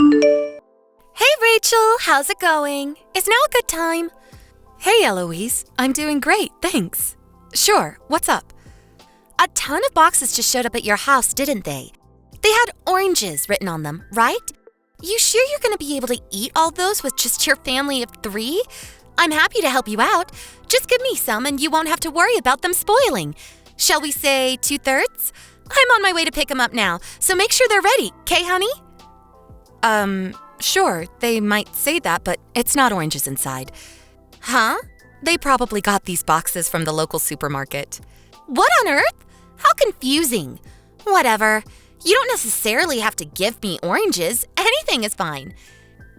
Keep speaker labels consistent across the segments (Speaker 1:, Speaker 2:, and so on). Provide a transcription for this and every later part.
Speaker 1: Hey Rachel, how's it going? Is now a good time?
Speaker 2: Hey Eloise, I'm doing great, thanks. Sure, what's up?
Speaker 1: A ton of boxes just showed up at your house, didn't they? They had oranges written on them, right? You sure you're going to be able to eat all those with just your family of 3? I'm happy to help you out. Just give me some and you won't have to worry about them spoiling. Shall we say 2/3? I'm on my way to pick them up now, so make sure they're ready, 'kay, honey?
Speaker 2: Sure, they might say that, but it's not oranges inside.
Speaker 1: Huh?
Speaker 2: They probably got these boxes from the local supermarket.
Speaker 1: What on earth? How confusing. Whatever. You don't necessarily have to give me oranges. Anything is fine.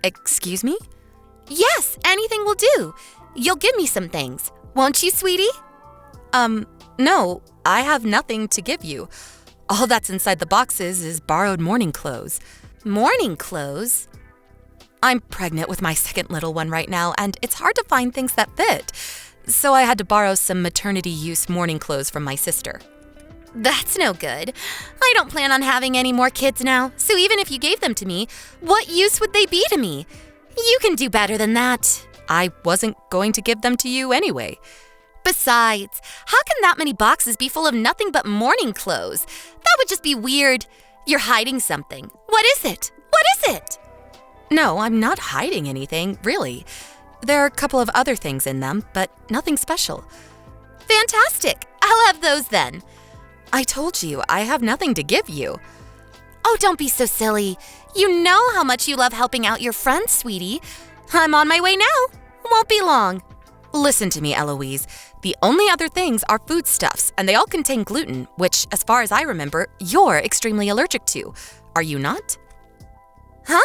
Speaker 2: Excuse me?
Speaker 1: Yes, anything will do. You'll give me some things, won't you, sweetie?
Speaker 2: No, I have nothing to give you. All that's inside the boxes is borrowed morning clothes.
Speaker 1: Morning clothes?
Speaker 2: I'm pregnant with my second little one right now, and it's hard to find things that fit. So I had to borrow some maternity-use morning clothes from my sister.
Speaker 1: That's no good. I don't plan on having any more kids now, so even if you gave them to me, what use would they be to me? You can do better than that.
Speaker 2: I wasn't going to give them to you anyway.
Speaker 1: Besides, how can that many boxes be full of nothing but morning clothes? That would just be weird. You're hiding something. What is it? What is it?
Speaker 2: No, I'm not hiding anything, really. There are a couple of other things in them, but nothing special.
Speaker 1: Fantastic. I'll have those then.
Speaker 2: I told you, I have nothing to give you.
Speaker 1: Oh, don't be so silly. You know how much you love helping out your friends, sweetie. I'm on my way now. Won't be long.
Speaker 2: Listen to me, Eloise. The only other things are foodstuffs, and they all contain gluten, which, as far as I remember, you're extremely allergic to. Are you not?
Speaker 1: Huh?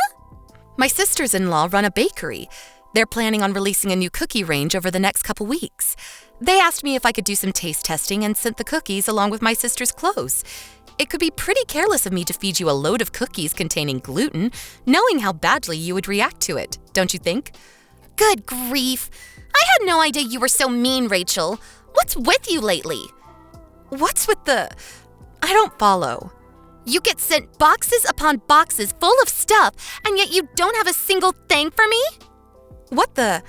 Speaker 2: My sisters-in-law run a bakery. They're planning on releasing a new cookie range over the next couple weeks. They asked me if I could do some taste testing and sent the cookies along with my sister's clothes. It could be pretty careless of me to feed you a load of cookies containing gluten, knowing how badly you would react to it, don't you think?
Speaker 1: Good grief. I had no idea you were so mean, Rachel. What's with you lately?
Speaker 2: What's with the... I don't follow.
Speaker 1: You get sent boxes upon boxes full of stuff, and yet you don't have a single thing for me?
Speaker 2: What the...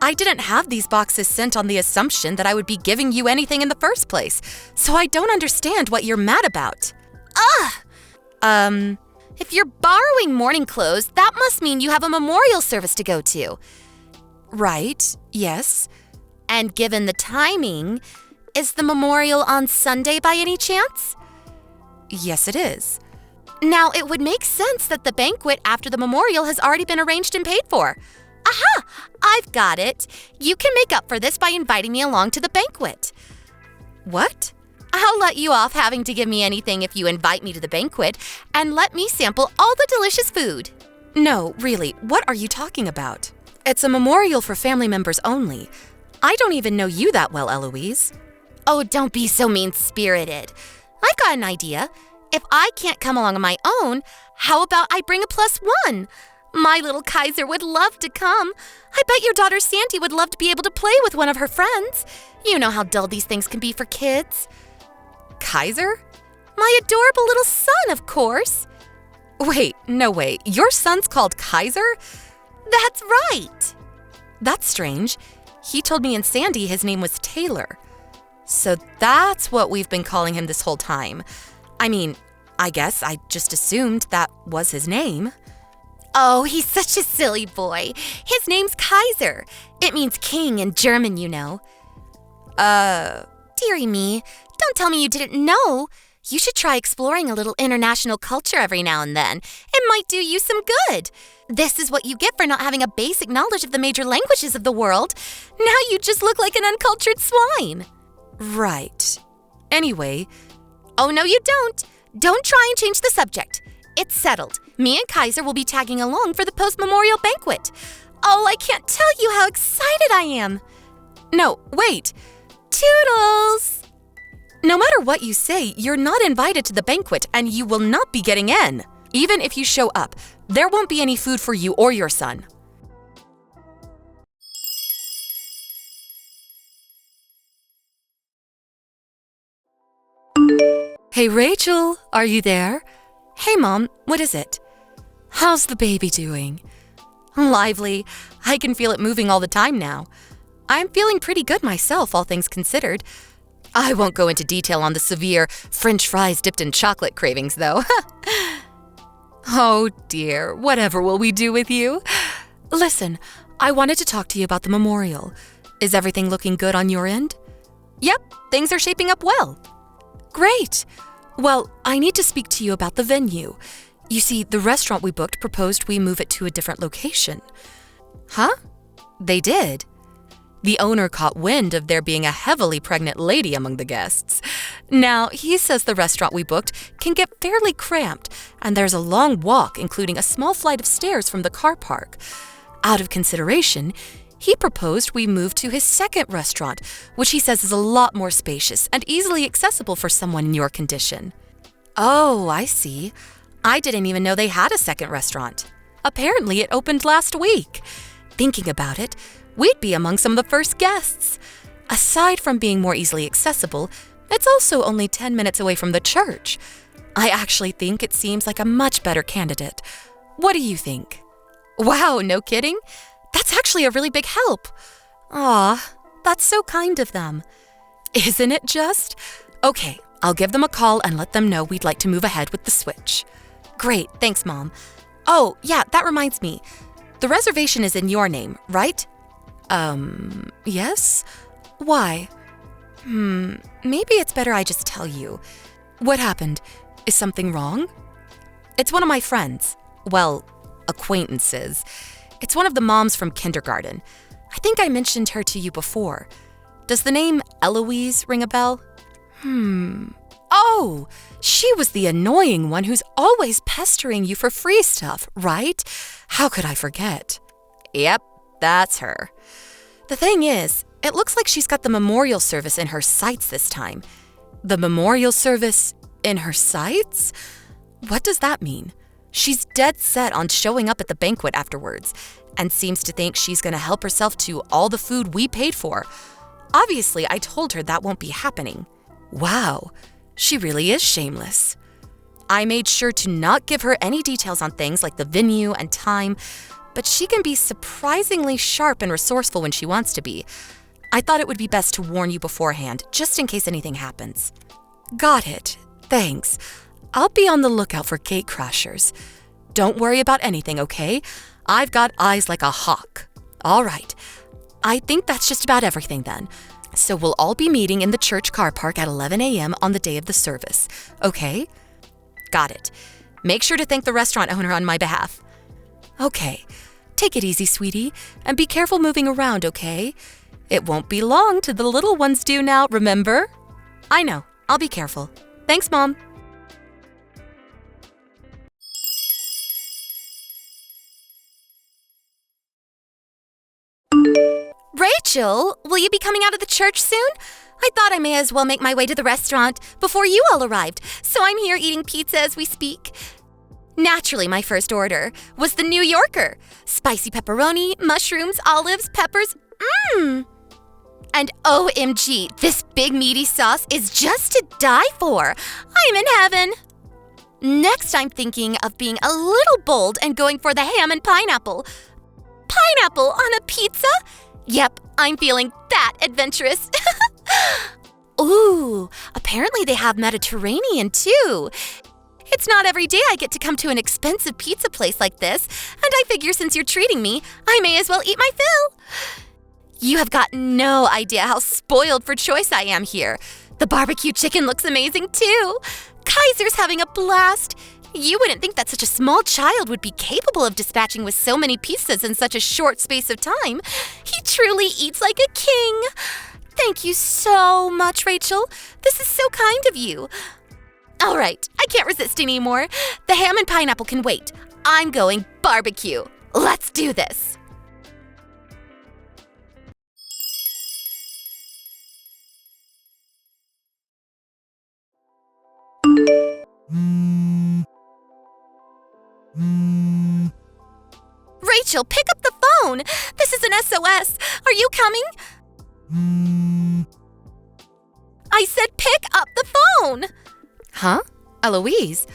Speaker 2: I didn't have these boxes sent on the assumption that I would be giving you anything in the first place, so I don't understand what you're mad about.
Speaker 1: Ugh! If you're borrowing morning clothes, that must mean you have a memorial service to go to.
Speaker 2: Right, yes.
Speaker 1: And given the timing, is the memorial on Sunday by any chance?
Speaker 2: Yes, it is.
Speaker 1: Now, it would make sense that the banquet after the memorial has already been arranged and paid for. Aha! I've got it. You can make up for this by inviting me along to the banquet.
Speaker 2: What?
Speaker 1: I'll let you off having to give me anything if you invite me to the banquet and let me sample all the delicious food.
Speaker 2: No, really, what are you talking about? It's a memorial for family members only. I don't even know you that well, Eloise.
Speaker 1: Oh, don't be so mean-spirited. I've got an idea. If I can't come along on my own, how about I bring a +1? My little Kaiser would love to come. I bet your daughter Sandy would love to be able to play with one of her friends. You know how dull these things can be for kids.
Speaker 2: Kaiser?
Speaker 1: My adorable little son, of course.
Speaker 2: Wait, no way. Your son's called Kaiser?
Speaker 1: That's right.
Speaker 2: That's strange. He told me and Sandy his name was Taylor. So that's what we've been calling him this whole time. I mean, I guess I just assumed that was his name.
Speaker 1: Oh, he's such a silly boy. His name's Kaiser. It means king in German, you know. Dearie me, don't tell me you didn't know. You should try exploring a little international culture every now and then. It might do you some good. This is what you get for not having a basic knowledge of the major languages of the world. Now you just look like an uncultured swine.
Speaker 2: Right. Anyway.
Speaker 1: Oh, no, you don't. Don't try and change the subject. It's settled. Me and Kaiser will be tagging along for the post-memorial banquet. Oh, I can't tell you how excited I am.
Speaker 2: No, wait.
Speaker 1: Toodles!
Speaker 2: No matter what you say, you're not invited to the banquet and you will not be getting in. Even if you show up, there won't be any food for you or your son. Hey, Rachel, are you there? Hey, Mom, what is it? How's the baby doing? Lively. I can feel it moving all the time now. I'm feeling pretty good myself, all things considered. I won't go into detail on the severe French fries dipped in chocolate cravings, though. Oh dear, whatever will we do with you? Listen, I wanted to talk to you about the memorial. Is everything looking good on your end? Yep, things are shaping up well. Great. Well, I need to speak to you about the venue. You see, the restaurant we booked proposed we move it to a different location. Huh? They did? The owner caught wind of there being a heavily pregnant lady among the guests. Now, he says the restaurant we booked can get fairly cramped, and there's a long walk, including a small flight of stairs from the car park. Out of consideration, he proposed we move to his second restaurant, which he says is a lot more spacious and easily accessible for someone in your condition. Oh, I see. I didn't even know they had a second restaurant. Apparently, it opened last week. Thinking about it, we'd be among some of the first guests. Aside from being more easily accessible, it's also only 10 minutes away from the church. I actually think it seems like a much better candidate. What do you think? Wow, no kidding? That's actually a really big help. Aw, that's so kind of them. Isn't it just? Okay, I'll give them a call and let them know we'd like to move ahead with the switch. Great, thanks, Mom. Oh, yeah, that reminds me. The reservation is in your name, right? Yes? Why? Maybe it's better I just tell you. What happened? Is something wrong? It's one of my friends. Well, acquaintances. It's one of the moms from kindergarten. I think I mentioned her to you before. Does the name Eloise ring a bell? Oh, she was the annoying one who's always pestering you for free stuff, right? How could I forget? Yep, that's her. The thing is, it looks like she's got the memorial service in her sights this time. The memorial service in her sights? What does that mean? She's dead set on showing up at the banquet afterwards, and seems to think she's going to help herself to all the food we paid for. Obviously, I told her that won't be happening. Wow, she really is shameless. I made sure to not give her any details on things like the venue and time, but she can be surprisingly sharp and resourceful when she wants to be. I thought it would be best to warn you beforehand, just in case anything happens. Got it. Thanks. I'll be on the lookout for gate crashers. Don't worry about anything, okay? I've got eyes like a hawk. All right. I think that's just about everything then. So we'll all be meeting in the church car park at 11 a.m. on the day of the service, okay? Got it. Make sure to thank the restaurant owner on my behalf. Okay. Take it easy, sweetie, and be careful moving around, okay? It won't be long till the little ones do now, remember? I know. I'll be careful. Thanks, Mom.
Speaker 1: Rachel, will you be coming out of the church soon? I thought I may as well make my way to the restaurant before you all arrived, so I'm here eating pizza as we speak. Naturally, my first order was the New Yorker. Spicy pepperoni, mushrooms, olives, peppers. And OMG, this big meaty sauce is just to die for. I'm in heaven. Next, I'm thinking of being a little bold and going for the ham and pineapple. Pineapple on a pizza? Yep, I'm feeling that adventurous. Ooh, apparently they have Mediterranean too. It's not every day I get to come to an expensive pizza place like this, and I figure since you're treating me, I may as well eat my fill. You have got no idea how spoiled for choice I am here. The barbecue chicken looks amazing too. Kaiser's having a blast. You wouldn't think that such a small child would be capable of dispatching with so many pizzas in such a short space of time. He truly eats like a king. Thank you so much, Rachel. This is so kind of you. All right, I can't resist anymore. The ham and pineapple can wait. I'm going barbecue. Let's do this. Rachel, pick up the phone. This is an SOS. Are you coming? I said pick up the phone.
Speaker 2: Huh? Eloise?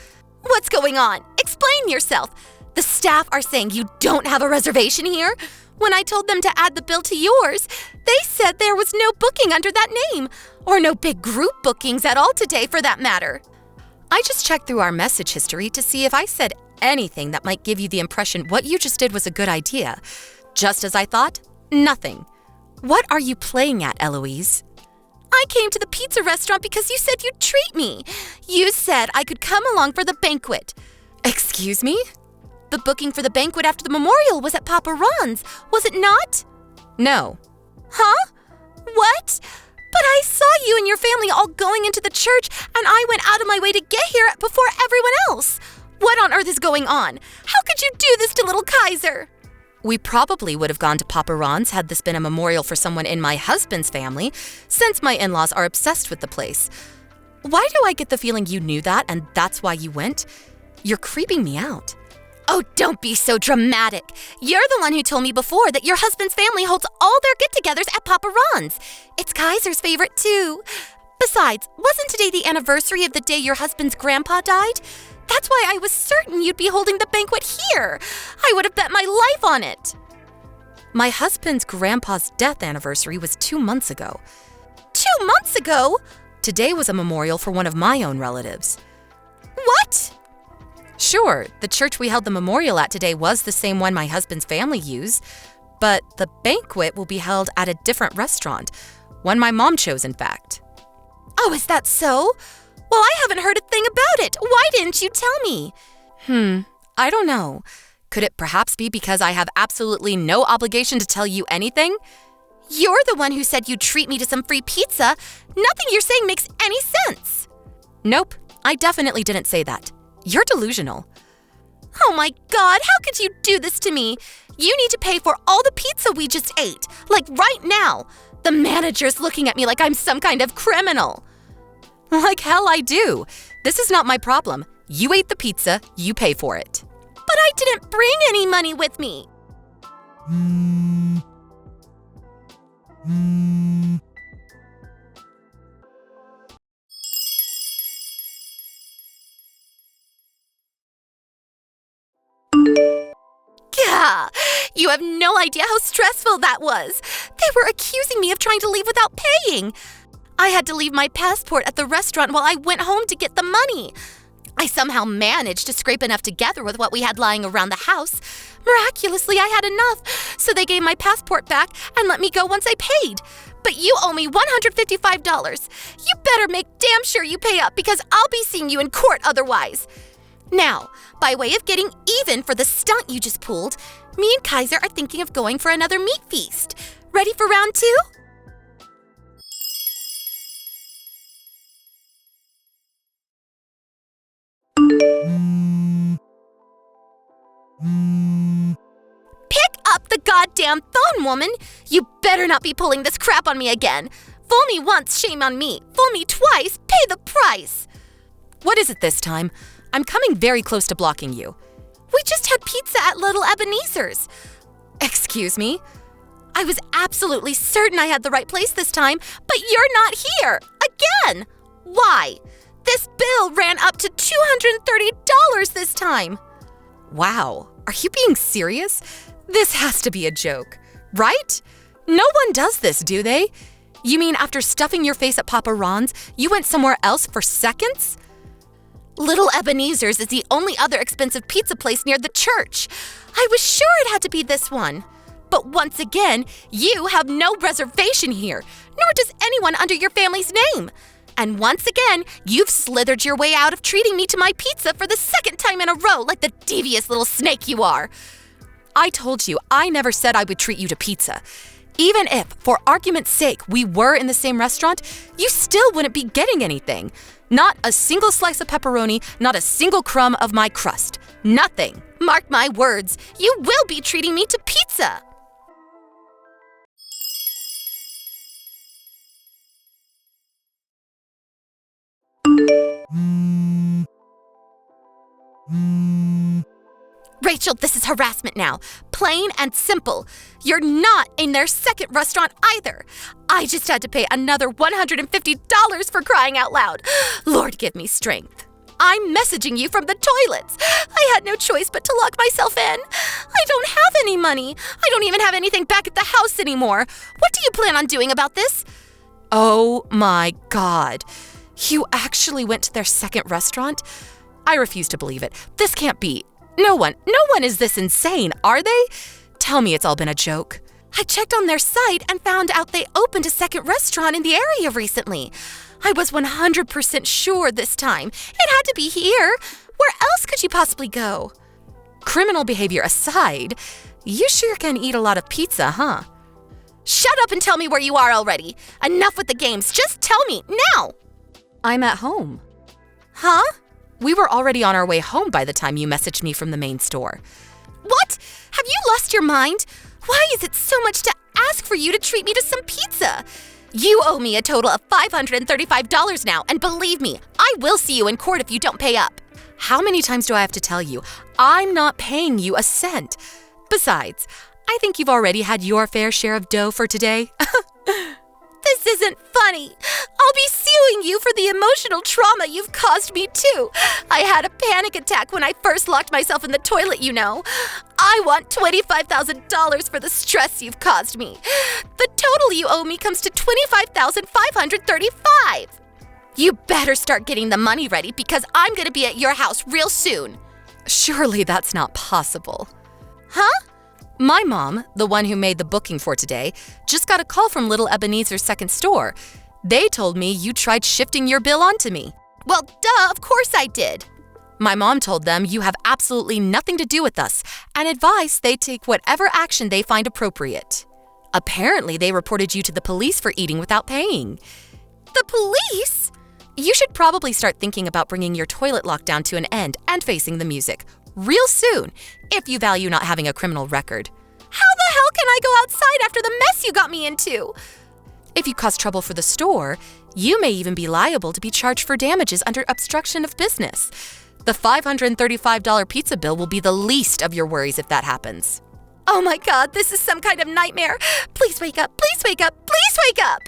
Speaker 1: What's going on? Explain yourself. The staff are saying you don't have a reservation here? When I told them to add the bill to yours, they said there was no booking under that name, or no big group bookings at all today for that matter.
Speaker 2: I just checked through our message history to see if I said anything that might give you the impression what you just did was a good idea. Just as I thought, nothing. What are you playing at, Eloise?
Speaker 1: I came to the pizza restaurant because you said you'd treat me. You said I could come along for the banquet.
Speaker 2: Excuse me?
Speaker 1: The booking for the banquet after the memorial was at Papa Ron's, was it not?
Speaker 2: No.
Speaker 1: Huh? What? But I saw you and your family all going into the church, and I went out of my way to get here before everyone else. What on earth is going on? How could you do this to little Kaiser?
Speaker 2: We probably would have gone to Papa Ron's had this been a memorial for someone in my husband's family, since my in-laws are obsessed with the place. Why do I get the feeling you knew that and that's why you went? You're creeping me out.
Speaker 1: Oh, don't be so dramatic. You're the one who told me before that your husband's family holds all their get-togethers at Papa Ron's. It's Kaiser's favorite, too. Besides, wasn't today the anniversary of the day your husband's grandpa died? That's why I was certain you'd be holding the banquet here. I would have bet my life on it.
Speaker 2: My husband's grandpa's death anniversary was 2 months ago.
Speaker 1: 2 months ago?
Speaker 2: Today was a memorial for one of my own relatives.
Speaker 1: What?
Speaker 2: Sure, the church we held the memorial at today was the same one my husband's family used, but the banquet will be held at a different restaurant, one my mom chose, in fact.
Speaker 1: Oh, is that so? Well, I haven't heard a thing about it. Why didn't you tell me?
Speaker 2: I don't know. Could it perhaps be because I have absolutely no obligation to tell you anything?
Speaker 1: You're the one who said you'd treat me to some free pizza. Nothing you're saying makes any sense.
Speaker 2: Nope, I definitely didn't say that. You're delusional.
Speaker 1: Oh my God, how could you do this to me? You need to pay for all the pizza we just ate, like right now. The manager's looking at me like I'm some kind of criminal.
Speaker 2: Like hell I do. This is not my problem. You ate the pizza, you pay for it.
Speaker 1: But I didn't bring any money with me. Gah! You have no idea how stressful that was. They were accusing me of trying to leave without paying. I had to leave my passport at the restaurant while I went home to get the money. I somehow managed to scrape enough together with what we had lying around the house. Miraculously, I had enough, so they gave my passport back and let me go once I paid. But you owe me $155. You better make damn sure you pay up because I'll be seeing you in court otherwise. Now, by way of getting even for the stunt you just pulled, me and Kaiser are thinking of going for another meat feast. Ready for round 2? Pick up the goddamn phone, woman! You better not be pulling this crap on me again. Fool me once, shame on me. Fool me twice, pay the price.
Speaker 2: What is it this time? I'm coming very close to blocking you.
Speaker 1: We just had pizza at Little Ebenezer's.
Speaker 2: Excuse me?
Speaker 1: I was absolutely certain I had the right place this time, but you're not here. Again. Why? This bill ran up to $230 this time.
Speaker 2: Wow, are you being serious? This has to be a joke, right? No one does this, do they? You mean after stuffing your face at Papa Ron's, you went somewhere else for seconds?
Speaker 1: Little Ebenezer's is the only other expensive pizza place near the church. I was sure it had to be this one. But once again, you have no reservation here, nor does anyone under your family's name. And once again, you've slithered your way out of treating me to my pizza for the second time in a row like the devious little snake you are.
Speaker 2: I told you, I never said I would treat you to pizza. Even if, for argument's sake, we were in the same restaurant, you still wouldn't be getting anything. Not a single slice of pepperoni, not a single crumb of my crust. Nothing.
Speaker 1: Mark my words, you will be treating me to pizza. Rachel, this is harassment now. Plain and simple. You're not in their second restaurant either. I just had to pay another $150 for crying out loud. Lord, give me strength.
Speaker 2: I'm messaging you from the toilets. I had no choice but to lock myself in. I don't have any money. I don't even have anything back at the house anymore. What do you plan on doing about this? Oh my God. You actually went to their second restaurant? I refuse to believe it. This can't be. No one is this insane, are they? Tell me it's all been a joke. I checked on their site and found out they opened a second restaurant in the area recently. I was 100% sure this time. It had to be here. Where else could you possibly go? Criminal behavior aside, you sure can eat a lot of pizza, huh? Shut up and tell me where you are already. Enough with the games. Just tell me, now.
Speaker 1: I'm at home.
Speaker 2: Huh? We were already on our way home by the time you messaged me from the main store. What? Have you lost your mind? Why is it so much to ask for you to treat me to some pizza? You owe me a total of $535 now, and believe me, I will see you in court if you don't pay up. How many times do I have to tell you? I'm not paying you a cent. Besides, I think you've already had your fair share of dough for today. This isn't funny. I'll be suing you for the emotional trauma you've caused me too. I had a panic attack when I first locked myself in the toilet, you know. I want $25,000 for the stress you've caused me. The total you owe me comes to $25,535. You better start getting the money ready because I'm going to be at your house real soon. Surely that's not possible. Huh? My mom, the one who made the booking for today, just got a call from Little Ebenezer's second store. They told me you tried shifting your bill onto me. Well, duh, of course I did. My mom told them you have absolutely nothing to do with us and advised they take whatever action they find appropriate. Apparently, they reported you to the police for eating without paying. The police? You should probably start thinking about bringing your toilet lockdown to an end and facing the music real soon, if you value not having a criminal record. How the hell can I go outside after the mess you got me into? If you cause trouble for the store, you may even be liable to be charged for damages under obstruction of business. The $535 pizza bill will be the least of your worries if that happens. Oh my God, this is some kind of nightmare. Please wake up, please wake up, please wake up!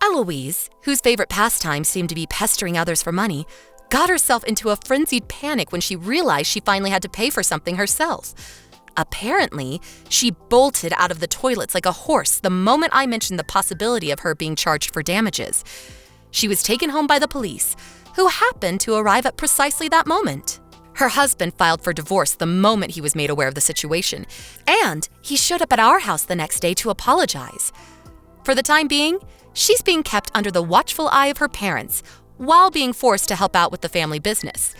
Speaker 2: Eloise, whose favorite pastime seemed to be pestering others for money, got herself into a frenzied panic when she realized she finally had to pay for something herself. Apparently, she bolted out of the toilets like a horse the moment I mentioned the possibility of her being charged for damages. She was taken home by the police, who happened to arrive at precisely that moment. Her husband filed for divorce the moment he was made aware of the situation, and he showed up at our house the next day to apologize. For the time being, she's being kept under the watchful eye of her parents while being forced to help out with the family business.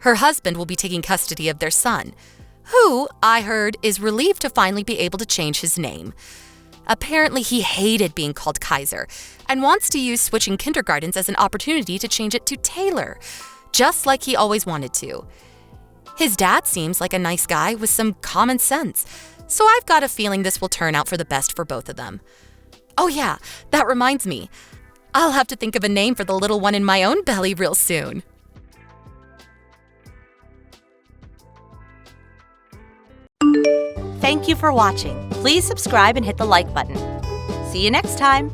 Speaker 2: Her husband will be taking custody of their son, who, I heard, is relieved to finally be able to change his name. Apparently, he hated being called Kaiser and wants to use switching kindergartens as an opportunity to change it to Taylor, just like he always wanted to. His dad seems like a nice guy with some common sense, so I've got a feeling this will turn out for the best for both of them. Oh yeah, that reminds me. I'll have to think of a name for the little one in my own belly real soon.
Speaker 3: Thank you for watching. Please subscribe and hit the like button. See you next time.